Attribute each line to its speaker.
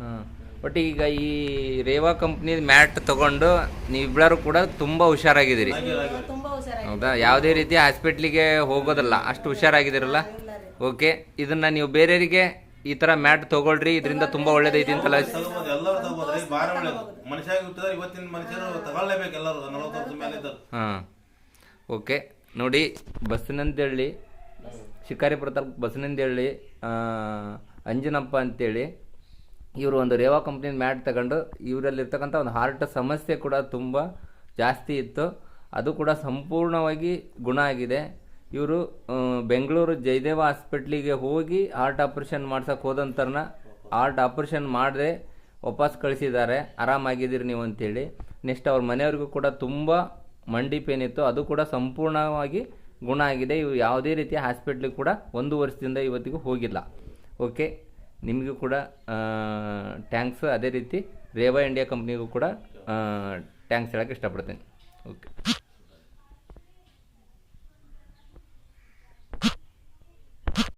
Speaker 1: ಹಾಂ, ಬಟ್ ಈಗ ಈ ರೇವಾ ಕಂಪ್ನಿ ಮ್ಯಾಟ್ ತಗೊಂಡು ನೀವಿಬ್ಬರು ಕೂಡ ತುಂಬಾ ಹುಷಾರಾಗಿದ್ದೀರಿ. ಹೌದಾ? ಯಾವುದೇ ರೀತಿ ಹಾಸ್ಪಿಟ್ಲಿಗೆ ಹೋಗೋದಲ್ಲ, ಅಷ್ಟು ಹುಷಾರಾಗಿದ್ದೀರಲ್ಲ. ಓಕೆ, ಇದನ್ನ ನೀವು ಬೇರೆಯವರಿಗೆ ಈ ತರ ಮ್ಯಾಟ್ ತಗೊಳ್ರಿ, ಇದರಿಂದ ತುಂಬಾ ಒಳ್ಳೇದೈತಿ ಅಂತಲ್ಲ. ಹಾ, ಓಕೆ. ನೋಡಿ, ಬಸವನಂದಳ್ಳಿ, ಶಿಕಾರಿಪುರ ತಾಲೂಕು ಬಸವನಂದಳ್ಳಿ ಅಂಜನಪ್ಪ ಅಂತೇಳಿ ಇವರು ಒಂದು ರೇವಾ ಕಂಪ್ನಿ ಮ್ಯಾಟ್ ತಗೊಂಡು ಇವರಲ್ಲಿರ್ತಕ್ಕಂಥ ಒಂದು ಹಾರ್ಟ್ ಸಮಸ್ಯೆ ಕೂಡ ತುಂಬ ಜಾಸ್ತಿ ಇತ್ತು, ಅದು ಕೂಡ ಸಂಪೂರ್ಣವಾಗಿ ಗುಣ ಆಗಿದೆ. ಇವರು ಬೆಂಗಳೂರು ಜಯದೇವ ಹಾಸ್ಪಿಟ್ಲಿಗೆ ಹೋಗಿ ಹಾರ್ಟ್ ಆಪರೇಷನ್ ಮಾಡ್ಸಕ್ಕೆ ಹೋದಂತರನ ಹಾರ್ಟ್ ಆಪರೇಷನ್ ಮಾಡದೆ ವಾಪಸ್ ಕಳಿಸಿದ್ದಾರೆ, ಆರಾಮಾಗಿದ್ದೀರಿ ನೀವು ಅಂತೇಳಿ. ನೆಕ್ಸ್ಟ್ ಅವ್ರ ಮನೆಯವ್ರಿಗೂ ಕೂಡ ತುಂಬ ಮಂಡಿ ಪೇನ್ ಇತ್ತು, ಅದು ಕೂಡ ಸಂಪೂರ್ಣವಾಗಿ ಗುಣ ಆಗಿದೆ. ಇವು ಯಾವುದೇ ರೀತಿಯ ಹಾಸ್ಪಿಟ್ಲಿಗೆ ಕೂಡ 1 ವರ್ಷದಿಂದ ಇವತ್ತಿಗೂ ಹೋಗಿಲ್ಲ. ಓಕೆ, ನಿಮಗೂ ಕೂಡ ಟ್ಯಾಂಕ್ಸ್. ಅದೇ ರೀತಿ ರೇವಾ ಇಂಡಿಯಾ ಕಂಪ್ನಿಗೂ ಕೂಡ ಟ್ಯಾಂಕ್ಸ್ ಹೇಳೋಕ್ಕೆ ಇಷ್ಟಪಡ್ತೀನಿ. ಓಕೆ.